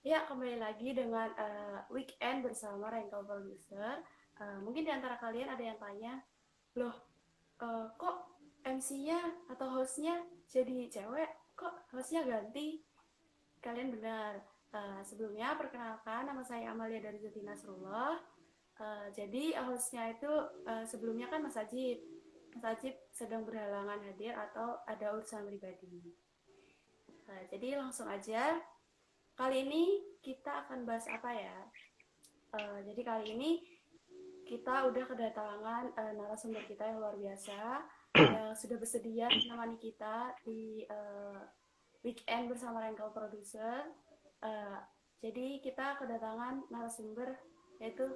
Ya, kembali lagi dengan Weekend bersama Rental Producer. Mungkin di antara kalian ada yang tanya, loh, kok MC-nya atau host-nya jadi cewek? Kok host-nya ganti? Kalian benar. Sebelumnya, perkenalkan, nama saya Amalia dari Zati Nasrullah. Jadi, host-nya itu sebelumnya kan Mas Ajib. Mas Ajib sedang berhalangan hadir atau ada urusan pribadi. Jadi, langsung aja. Kali ini kita akan bahas apa ya? Jadi kali ini kita udah kedatangan narasumber kita yang luar biasa yang sudah bersedia menemani kita di weekend bersama Rental Producer. Uh, jadi kita kedatangan narasumber yaitu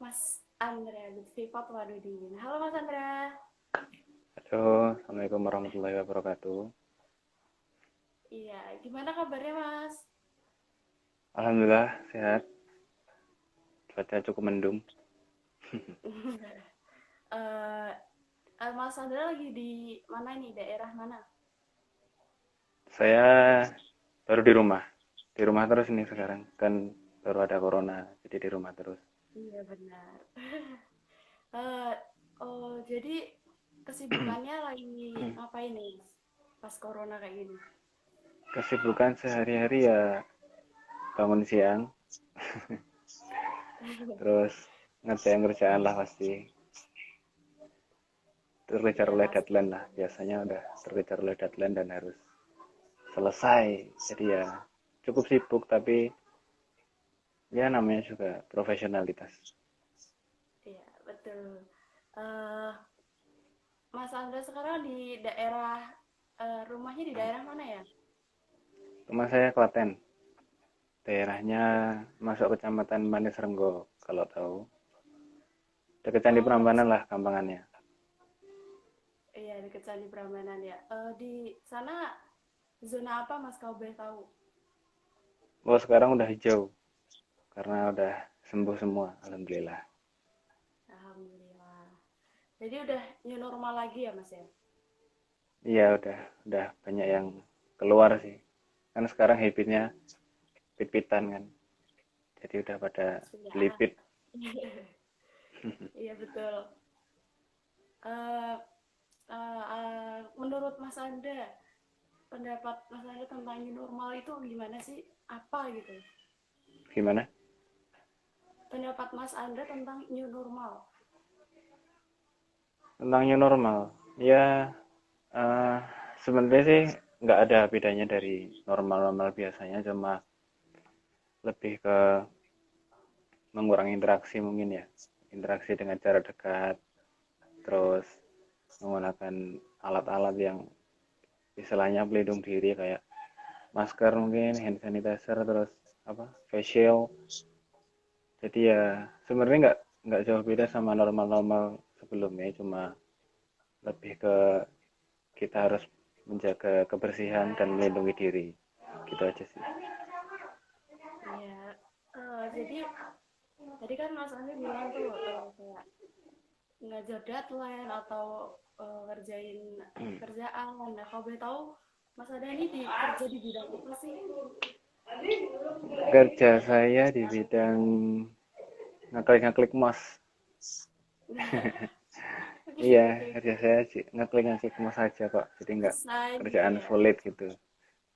Mas Andrea Lutfi Fatwadudin. Halo Mas Andrea. Halo, Assalamualaikum warahmatullahi wabarakatuh. Iya, gimana kabarnya Mas? Alhamdulillah sehat. Cuaca cukup mendung. Mas Andrea lagi di mana nih? Daerah mana? Saya baru di rumah. Di rumah terus ini sekarang. Kan baru ada corona, jadi di rumah terus. Iya benar. Eh, oh, jadi kesibukannya lagi ngapain nih pas corona kayak gini? Kesibukan sehari-hari ya bangun siang, terus ngerjain kerjaan lah pasti. Terkejar Iya oleh pasti. deadline lah. Biasanya udah terkejar oleh deadline dan harus selesai. Jadi ya cukup sibuk, tapi ya namanya juga profesionalitas. Iya betul. Eh, Mas Andra sekarang di daerah rumahnya di daerah mana ya? Rumah saya Klaten. Daerahnya masuk kecamatan Manis Renggo, kalau tahu. Dekat Candi Oh Prambanan lah gampangannya. iya dekat Candi Prambanan ya. Di sana zona apa Mas kau boleh tahu? Oh, sekarang udah hijau karena udah sembuh semua, alhamdulillah. Alhamdulillah. Jadi udah new normal lagi ya Mas ya? Iya, udah banyak yang keluar sih. Kan sekarang habitnya pit-pitan kan. Jadi udah pada beli Sepedaan. pit. Iya betul. Eh, Menurut Mas Anda, pendapat Mas Anda tentang new normal itu gimana sih? Apa gitu? Gimana? Pendapat Mas Anda tentang new normal? Tentang new normal. Ya, eh, sebenarnya sih nggak ada bedanya dari normal-normal biasanya, cuma lebih ke mengurangi interaksi mungkin ya. Interaksi dengan cara dekat, terus menggunakan alat-alat yang istilahnya pelindung diri kayak masker mungkin, hand sanitizer, terus apa facial. Jadi ya sebenarnya nggak jauh beda sama normal-normal sebelumnya, cuma lebih ke kita harus menjaga kebersihan dan melindungi diri. Gitu aja sih. Iya. Jadi tadi kan Mas Anda bilang tuh kayak ngajar deadline atau ngerjain kerjaan. Nah, kalau boleh tahu Mas Anda ini kerja di bidang apa sih? Kerja saya di bidang ngeklik-ngeklik mouse. Oke, Iya, oke. kerja saya sih ngeklik-ngeklik mouse aja kok. Jadi nggak Desain gitu kerjaan ya? sulit gitu.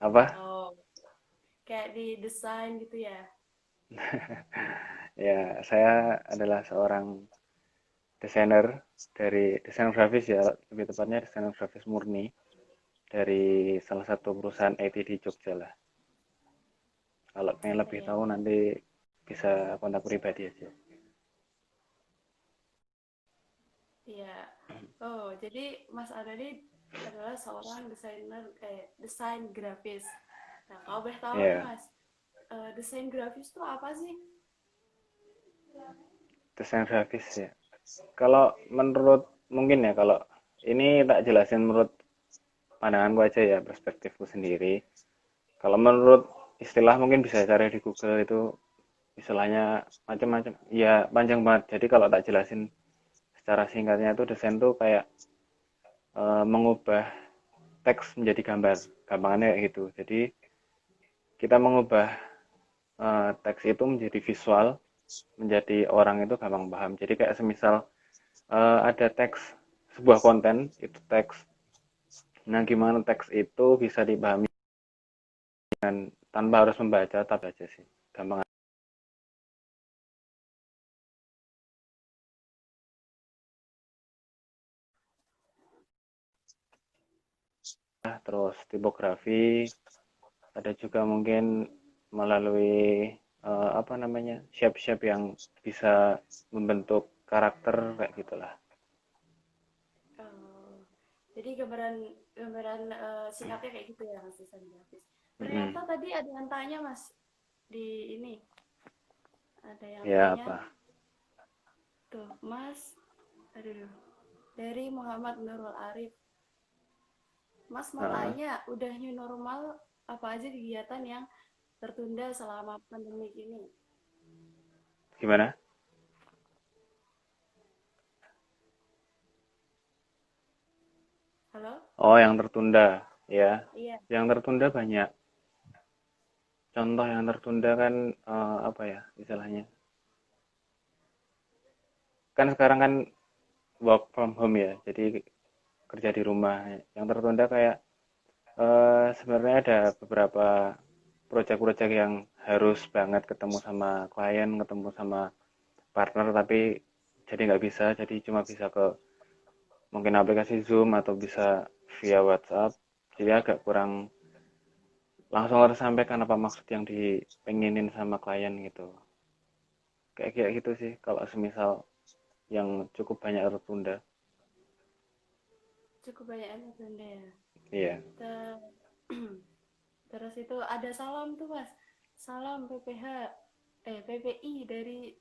Apa? Oh, kayak di desain gitu ya? Ya, saya adalah seorang desainer dari desain grafis ya, lebih tepatnya desainer grafis murni dari salah satu perusahaan IT di Jogja lah. Kalau pengen lebih Iya. tahu nanti bisa kontak pribadi aja. Iya. Oh, jadi Mas Ada ini adalah seorang desainer desain grafis. Nah, kalau boleh tahu nih Ya, Mas, desain grafis itu apa sih? desain grafis ya. Kalau menurut mungkin ya kalau ini tak jelasin menurut pandanganku aja ya, perspektifku sendiri. Kalau menurut istilah mungkin bisa cari di Google itu istilahnya macam-macam. Ya panjang banget. Jadi kalau tak jelasin secara singkatnya itu desain tuh kayak mengubah teks menjadi gambar. Gampangannya kayak gitu. Jadi kita mengubah teks itu menjadi visual, menjadi orang itu gampang paham. Jadi kayak semisal ada teks sebuah konten itu teks. Nah, gimana teks itu bisa dipahami dengan tanpa harus membaca, tapi aja sih. Gampang aja. Terus tipografi, ada juga mungkin melalui apa namanya shape-shape yang bisa membentuk karakter kayak gitulah. Oh, jadi gambaran gambaran singkatnya kayak gitu ya Mas desain grafis. Mm-mm. Ternyata tadi ada yang tanya Mas di ini, ada yang Ya tanya apa? tuh Mas, aduh, dari Muhammad Nurul Arif. Mas mau Heeh. tanya, udah new normal apa aja kegiatan yang tertunda selama pandemi ini? Gimana? Halo? Oh, yang tertunda, ya. Iya. Yang tertunda banyak. Contoh yang tertunda kan apa ya istilahnya? Kan sekarang kan work from home ya, jadi kerja di rumah. Yang tertunda kayak sebenarnya ada beberapa proyek-proyek yang harus banget ketemu sama klien, ketemu sama partner, tapi jadi nggak bisa, jadi cuma bisa ke mungkin aplikasi Zoom atau bisa via WhatsApp. Jadi agak kurang langsung harus sampaikan apa maksud yang dipengenin sama klien gitu. Kayak kayak gitu sih kalau semisal yang cukup banyak tertunda. Cukup banyak yang tertunda ya. Iya. Ter- Terus itu ada salam tuh Mas. Salam PPH, PPI dari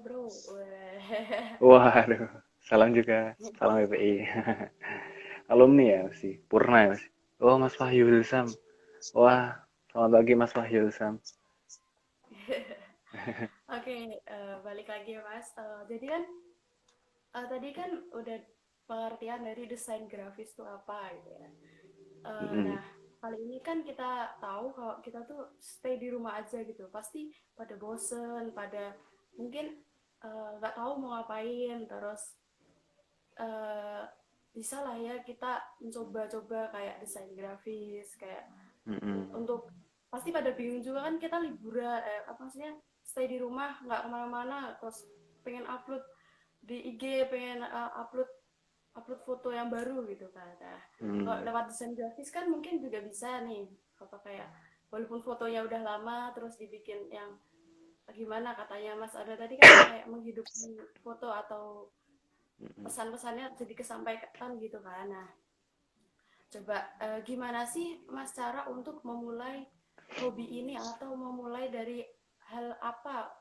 Bro. Weh. Waduh, salam juga, salam PPI. Alumni ya masih, Purna ya masih. Oh, Mas Wahyu Hilsam. Wah, selamat pagi Mas Wahyu Hilsam. Oke, balik lagi ya Mas. Jadi kan tadi kan udah pengertian dari desain grafis itu apa gitu ya. Mm-mm. Nah, kali ini kan kita tahu kalau kita tuh stay di rumah aja gitu. Pasti pada bosen, pada mungkin nggak tahu mau ngapain. Terus eh, bisa lah ya kita mencoba-coba kayak desain grafis, kayak Mm-mm. untuk pasti pada bingung juga kan kita liburan, apa maksudnya stay di rumah nggak kemana-mana, terus pengen upload di IG, pengen upload upload foto yang baru gitu kan. Nah, kalau Mm. lewat desain grafis kan mungkin juga bisa nih, apa kayak walaupun fotonya udah lama terus dibikin yang gimana katanya Mas ada tadi kan kayak menghidupkan foto atau Mm-mm. pesan-pesannya jadi kesampaikan gitu kan. Nah, coba gimana sih Mas cara untuk memulai hobi ini atau memulai dari hal apa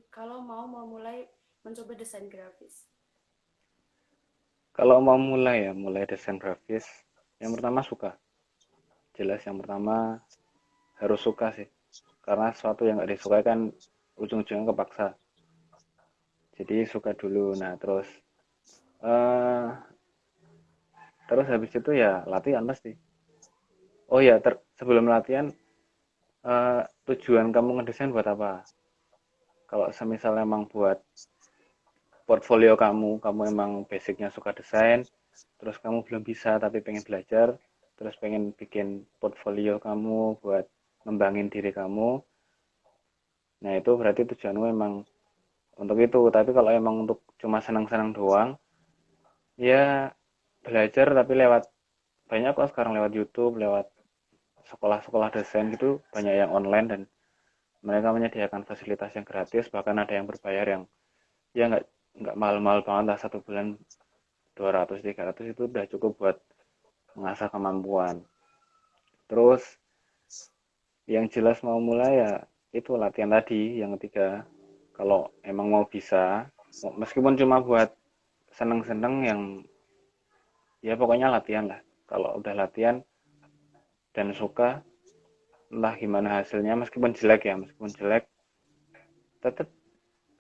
kalau mau memulai mencoba desain grafis? Kalau mau mulai ya, mulai desain grafis, yang pertama suka. Jelas yang pertama harus suka sih. Karena sesuatu yang nggak disukai kan ujung-ujungnya kepaksa. Jadi suka dulu. Nah, eh terus habis itu ya latihan pasti. Oh ya, sebelum latihan tujuan kamu ngedesain buat apa? Kalau semisal emang buat portfolio kamu emang basicnya suka desain, terus kamu belum bisa tapi pengen belajar, terus pengen bikin portfolio kamu buat ngembangin diri kamu, nah itu berarti tujuanmu emang untuk itu. Tapi kalau emang untuk cuma senang-senang doang, ya belajar tapi lewat banyak kok sekarang lewat YouTube, lewat sekolah-sekolah desain gitu banyak yang online dan mereka menyediakan fasilitas yang gratis, bahkan ada yang berbayar yang ya nggak mahal-mahal banget lah, 1 bulan 200 300 itu udah cukup buat mengasah kemampuan. Terus yang jelas mau mulai ya itu latihan tadi yang ketiga. Kalau emang mau bisa, meskipun cuma buat seneng-seneng yang ya pokoknya latihan lah. Kalau udah latihan dan suka, entah gimana hasilnya, meskipun jelek, tetap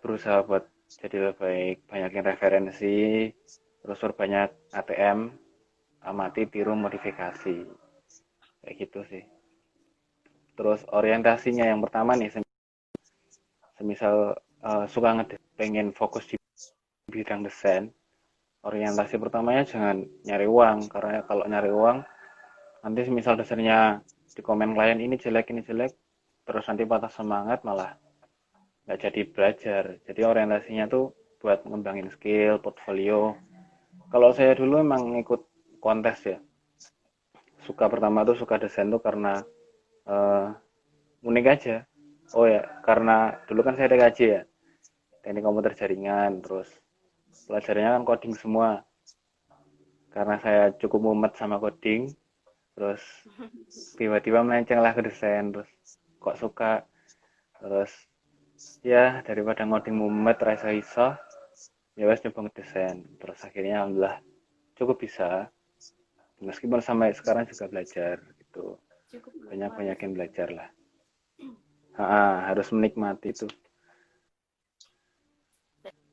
berusaha buat jadi lebih baik, banyakin referensi, terus banyak ATM, amati, tiru, modifikasi, kayak gitu sih. Terus orientasinya yang pertama nih, semisal suka pengen fokus di bidang desain, orientasi pertamanya jangan nyari uang, karena kalau nyari uang nanti semisal desainnya di komen klien ini jelek, terus nanti patah semangat malah nggak jadi belajar. Jadi orientasinya tuh buat ngembangin skill, portfolio. Kalau saya dulu emang ngikut kontes ya, pertama tuh suka desain tuh karena uh, unik aja. Oh ya, karena dulu kan saya TKJ ya, teknik komputer jaringan, terus pelajarannya kan coding semua. Karena saya cukup mumet sama coding, terus tiba-tiba melenceng lah ke desain, terus kok suka, terus ya daripada ngoding mumet rasa iso, ya wes coba ngedesain, terus akhirnya alhamdulillah cukup bisa, meskipun sampai sekarang juga belajar gitu, Cukup banyak-banyakin menikmati. belajar lah. Harus menikmati itu.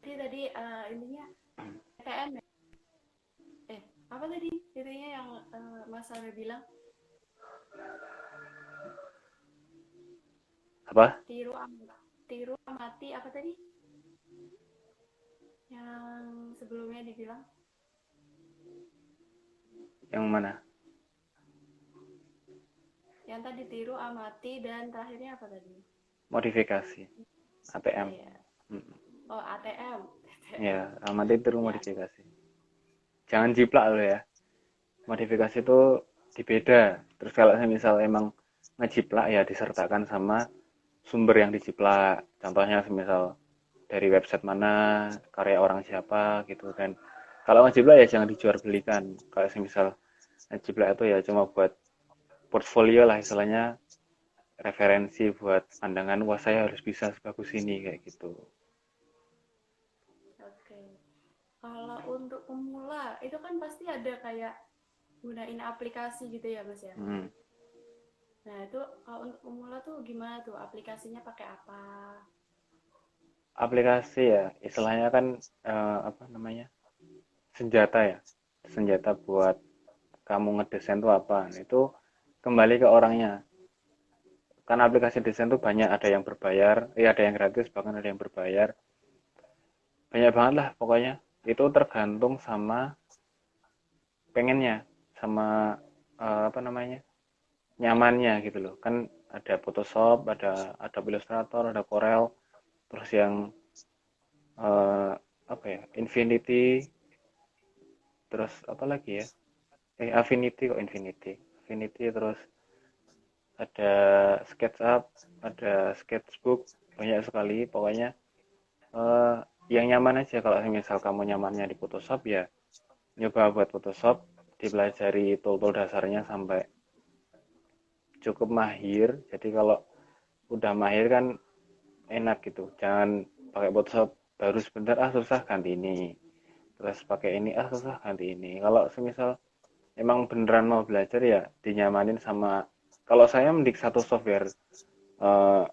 Jadi tadi intinya PTM ya? Apa tadi intinya yang Mas Saleh bilang? Apa Tiru amati apa tadi? Yang sebelumnya dibilang yang mana? yang tadi tiru amati dan terakhirnya apa tadi? Modifikasi ATM. Iya. Oh, ATM. Ya, amati itu Ya. modifikasi, jangan jiplak lo ya. Modifikasi itu dibeda. Terus kalau misal emang ngejiplak ya disertakan sama sumber yang dijiplak. Contohnya semisal dari website mana, karya orang siapa gitu kan. Kalau ngejiplak ya jangan dijual belikan. Kalau semisal ngejiplak itu ya cuma buat portfolio lah istilahnya, referensi buat pandangan, wah saya harus bisa sebagus ini kayak gitu. Oke. Kalau untuk pemula itu kan pasti ada kayak gunain aplikasi gitu ya Mas ya. Hmm. Nah itu kalau untuk pemula tuh gimana tuh aplikasinya pakai apa? Aplikasi ya istilahnya kan apa namanya, senjata ya, senjata buat kamu ngedesain tuh apa. Nah, itu kembali ke orangnya, karena aplikasi desain tuh banyak, ada yang berbayar, ada yang gratis, bahkan ada yang berbayar, banyak banget lah pokoknya. Itu tergantung sama pengennya, sama apa namanya, nyamannya gitu loh kan. Ada Photoshop, ada Adobe Illustrator, ada Corel, terus yang apa ya, Infinity, terus apa lagi ya, Affinity, kok Infinity, terus ada SketchUp, ada Sketchbook, banyak sekali pokoknya. eh, yang nyaman aja. Kalau misal kamu nyamannya di Photoshop ya nyoba buat Photoshop, dipelajari tool-tool dasarnya sampai cukup mahir. Jadi kalau udah mahir kan enak gitu, jangan pakai Photoshop baru sebentar susah ganti ini, terus pakai ini susah ganti ini. Kalau semisal emang beneran mau belajar ya dinyamanin sama, kalau saya mending satu software eh,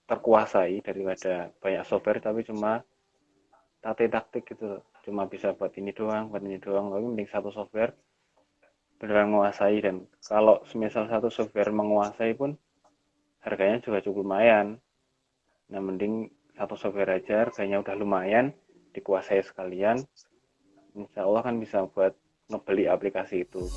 terkuasai daripada banyak software tapi cuma taktik-taktik gitu, cuma bisa buat ini doang, tapi mending satu software beneran menguasai. Dan kalau semisal satu software menguasai pun harganya juga cukup lumayan. Nah mending satu software aja, harganya udah lumayan, dikuasai sekalian, insya Allah kan bisa buat ngebeli aplikasi itu.